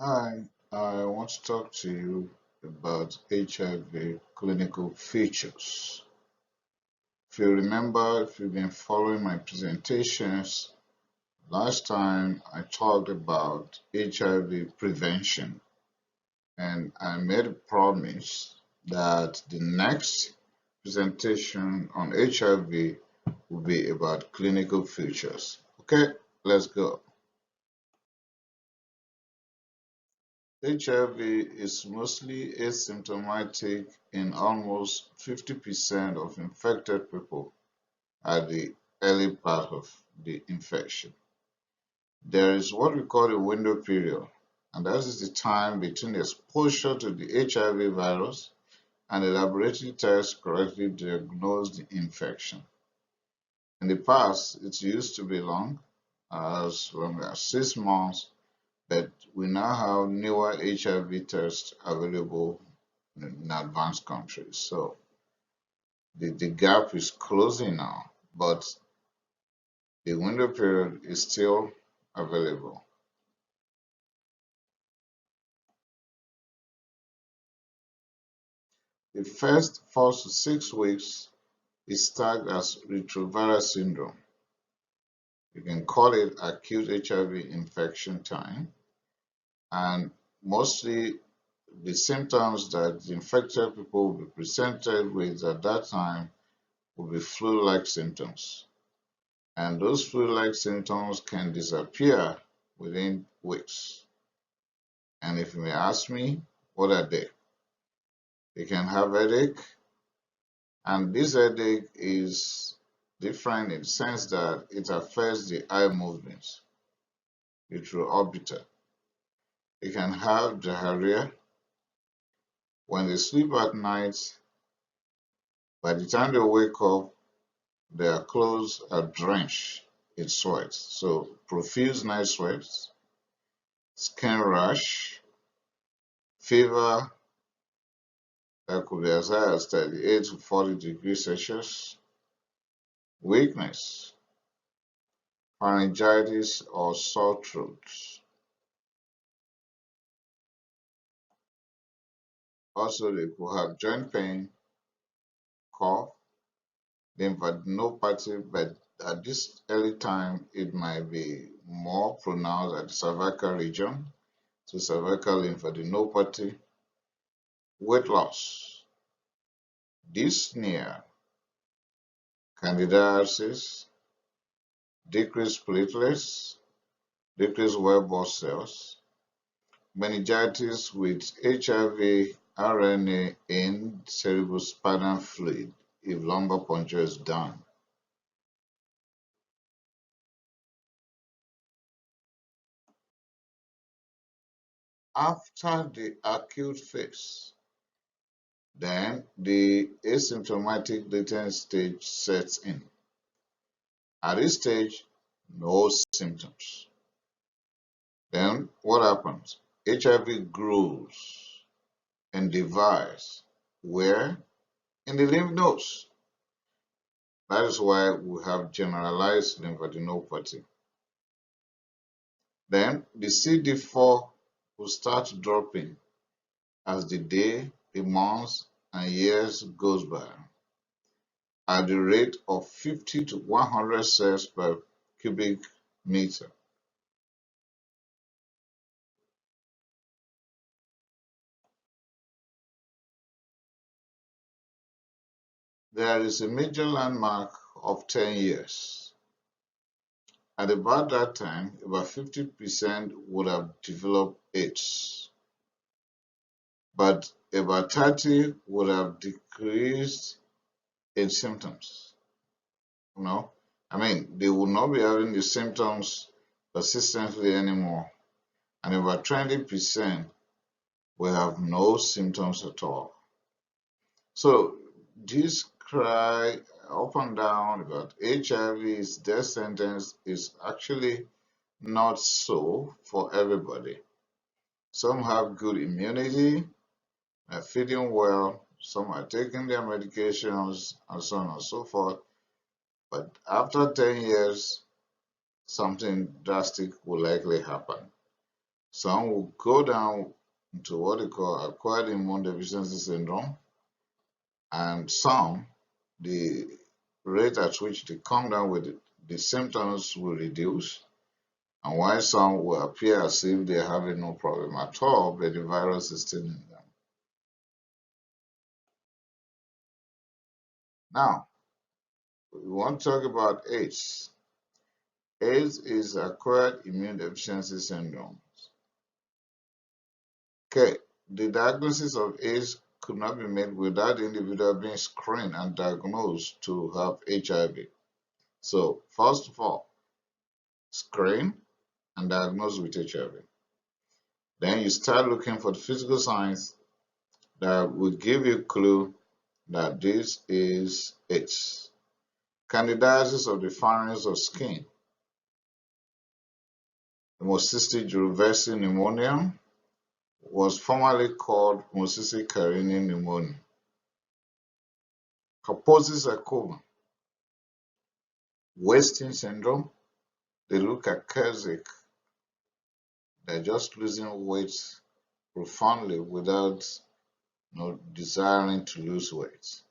Hi, I want to talk to you about HIV clinical features. If you remember, if you've been following my presentations, last time I talked about HIV prevention and I made a promise that the next presentation on HIV will be about clinical features. Okay, let's go. HIV is mostly asymptomatic in almost 50% of infected people at the early part of the infection. There is what we call a window period, and that is the time between exposure to the HIV virus and the laboratory test correctly diagnose the infection. In the past, it used to be as long as 6 months, but we now have newer HIV tests available in advanced countries. So the gap is closing now, but the window period is still available. The first 4 to 6 weeks is tagged as retrovirus syndrome. You can call it acute HIV infection time, and mostly the symptoms that the infected people will be presented with at that time will be flu-like symptoms. And those flu-like symptoms can disappear within weeks. And if you may ask me, what are they? You can have headache, and this headache is different in the sense that it affects the eye movements, retroorbital. You can have diarrhea. When they sleep at night, by the time they wake up, their clothes are drenched in sweat. So profuse night sweats, skin rash, fever that could be as high as 38 to 40 degrees Celsius, weakness, pharyngitis or sore throat. Also, they could have joint pain, cough, lymphadenopathy, but at this early time, it might be more pronounced at the cervical region, so cervical lymphadenopathy, weight loss, dyspnea, candidiasis, decreased platelets, decreased white blood cells, meningitis with HIV RNA in cerebrospinal fluid if lumbar puncture is done. After the acute phase, then the asymptomatic latent stage sets in. At this stage, no symptoms. Then what happens? HIV grows and divides. Where? In the lymph nodes. That is why we have generalized lymphadenopathy. Then the CD4 will start dropping as the day, the months, and years goes by at the rate of 50 to 100 cells per cubic meter. There is a major landmark of 10 years. At about that time, about 50% would have developed AIDS, but about 30 would have decreased in symptoms. You know, I mean, they will not be having the symptoms persistently anymore, and about 20% will have no symptoms at all. So this cry up and down about HIV is death sentence is actually not so for everybody. Some have good immunity, are feeding well, some are taking their medications, and so on and so forth. But after 10 years, something drastic will likely happen. Some will go down into what they call acquired immune deficiency syndrome, and some, the rate at which they come down with the symptoms will reduce, and while some will appear as if they're having no problem at all, but the virus is still in them. Now, we want to talk about AIDS. AIDS is acquired immune deficiency syndrome. Okay, the diagnosis of AIDS could not be made without the individual being screened and diagnosed to have HIV. So, first of all, screen and diagnose with HIV. Then you start looking for the physical signs that will give you a clue that this is AIDS. Candidiasis of the pharynx or skin, hemocystic universal pneumonia, was formerly called hemocystic carinian pneumonia. Kaposi sarcoma, wasting syndrome, they look acasic. They're just losing weight profoundly without desiring to lose weight.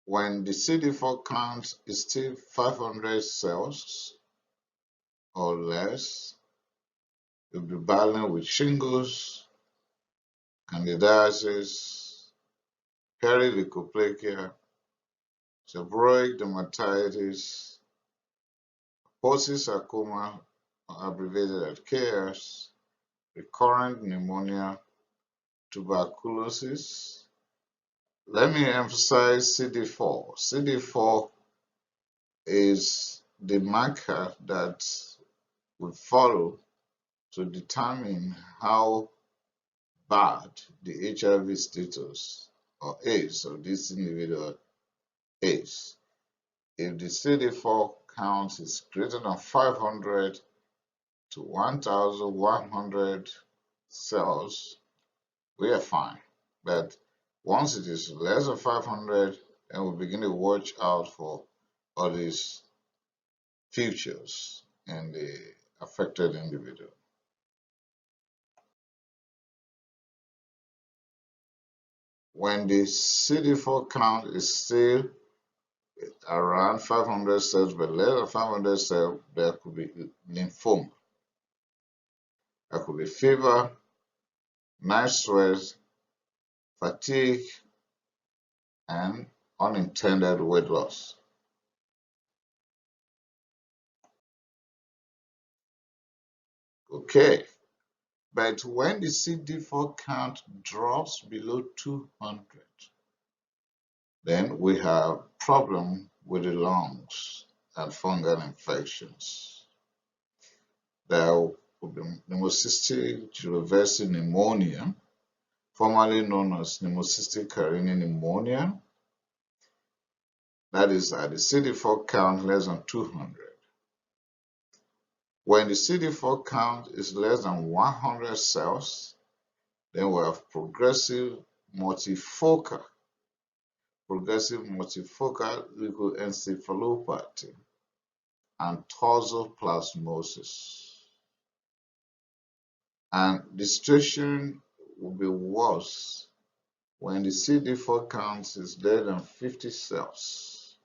When the CD4 count is still 500 cells or less, you'll be battling with shingles, candidiasis, perileucoplakia, seborrheic dermatitis, Kaposi sarcoma, abbreviated as KS, recurrent pneumonia, tuberculosis. Let me emphasize CD4. CD4 is the marker that we follow to determine how bad the HIV status or AIDS of this individual is. If the CD4 count is greater than 500 to 1,100 cells, we are fine. But once it is less than 500, then we begin to watch out for all these features in the affected individual. When the CD4 count is still around 500 cells, but less than 500 cells, there could be lymphoma. There could be fever, night sweats, fatigue, and unintended weight loss. Okay, but when the CD4 count drops below 200, then we have problem with the lungs and fungal infections. There will be pneumocystic universal pneumonia, formerly known as pneumocystic carinian pneumonia. That is at the CD4 count less than 200. When the CD4 count is less than 100 cells, then we have progressive multifocal leukoencephalopathy and toxoplasmosis. And the situation will be worse when the CD4 count is less than 50 cells.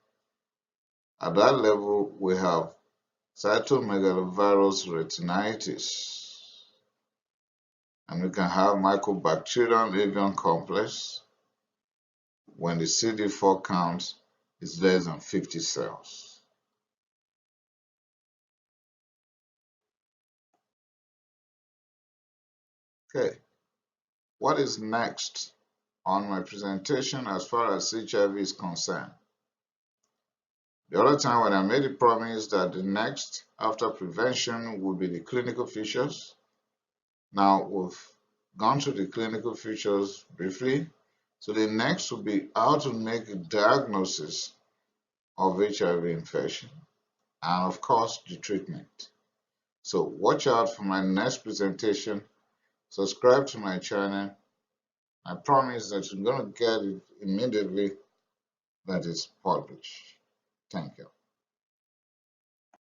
At that level, we have cytomegalovirus retinitis, and we can have mycobacterial avian complex when the CD4 count is less than 50 cells. Okay, what is next on my presentation as far as HIV is concerned? The other time when I made a promise that the next after prevention would be the clinical features. Now we've gone through the clinical features briefly. So the next will be how to make a diagnosis of HIV infection and of course the treatment. So watch out for my next presentation. Subscribe to my channel. I promise that you're going to get it immediately that it's published. Thank you.